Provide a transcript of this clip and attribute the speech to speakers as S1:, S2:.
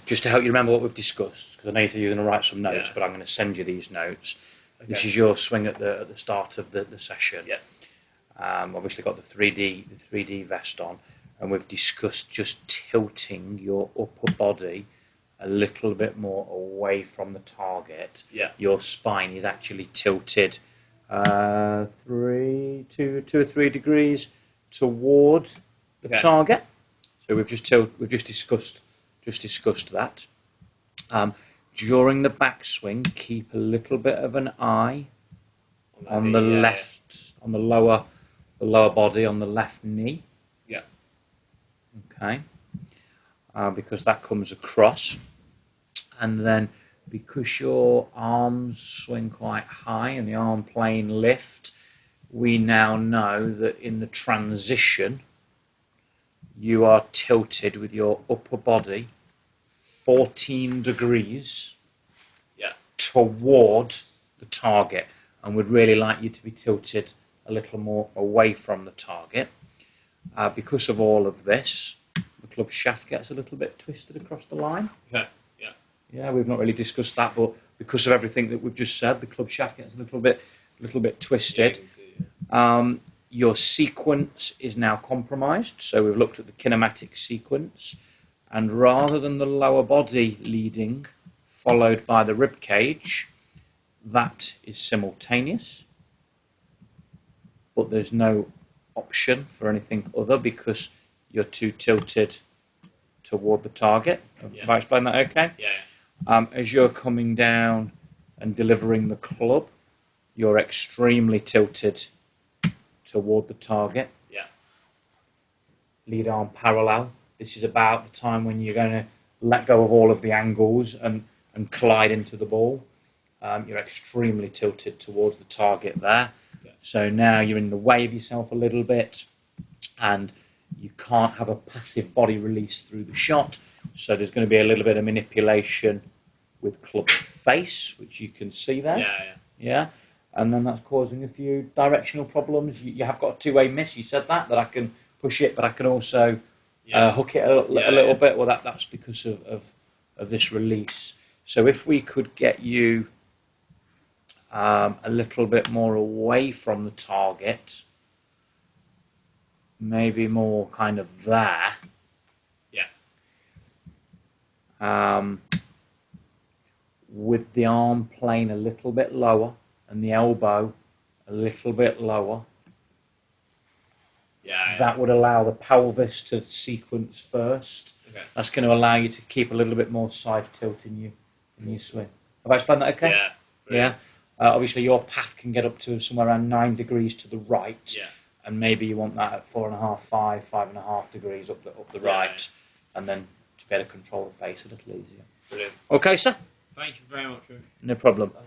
S1: just to help you remember what we've discussed, because I know you said you're going to write some notes,
S2: Yeah.
S1: but I'm going to send you these notes.
S2: Okay.
S1: This is your swing at the start of the session.
S2: Yeah.
S1: Obviously got the 3D vest on, and we've discussed just tilting your upper body a little bit more away from the target.
S2: Yeah.
S1: Your spine is actually tilted 2 or 3 degrees toward the target. So we've just discussed that. During the backswing, keep a little bit of an eye on the left, on the lower body, on the left knee.
S2: Yeah.
S1: Okay. Because that comes across, and then because your arms swing quite high and the arm plane lift, we now know that in the transition you are tilted with your upper body 14 degrees toward the target, and we'd really like you to be tilted a little more away from the target. Because of all of this, the club shaft gets a little bit twisted across the line.
S2: Okay.
S1: Yeah, we've not really discussed that, but because of everything that we've just said, the club shaft gets a little bit twisted. Your sequence is now compromised, so we've looked at the kinematic sequence, and rather than the lower body leading, followed by the rib cage, that is simultaneous, but there's no option for anything other because you're too tilted toward the target. Have I explained that okay?
S2: Yeah.
S1: As you're coming down and delivering the club, you're extremely tilted toward the target.
S2: Yeah.
S1: Lead arm parallel. This is about the time when you're going to let go of all of the angles and collide into the ball. You're extremely tilted towards the target there.
S2: Yeah.
S1: So now you're in the way of yourself a little bit, and you can't have a passive body release through the shot. So there's going to be a little bit of manipulation with club face, which you can see there. Yeah. And then that's causing a few directional problems. You have got a two-way miss. You said that I can push it, but I can also hook it a little bit. Well, that's because of this release. So if we could get you a little bit more away from the target, maybe more kind of there.
S2: Yeah.
S1: With the arm plane a little bit lower and the elbow a little bit lower.
S2: Yeah.
S1: That would allow the pelvis to sequence first.
S2: Okay.
S1: That's going to allow you to keep a little bit more side tilt in your swing. Have I explained that okay?
S2: Yeah.
S1: Brilliant. Yeah. Obviously, your path can get up to somewhere around 9 degrees to the right.
S2: Yeah.
S1: And maybe you want that at 4.5, 5.5 degrees up the right, and then to be able to control the face a little easier.
S2: Brilliant.
S1: Okay, sir?
S2: Thank you very much.
S1: No problem.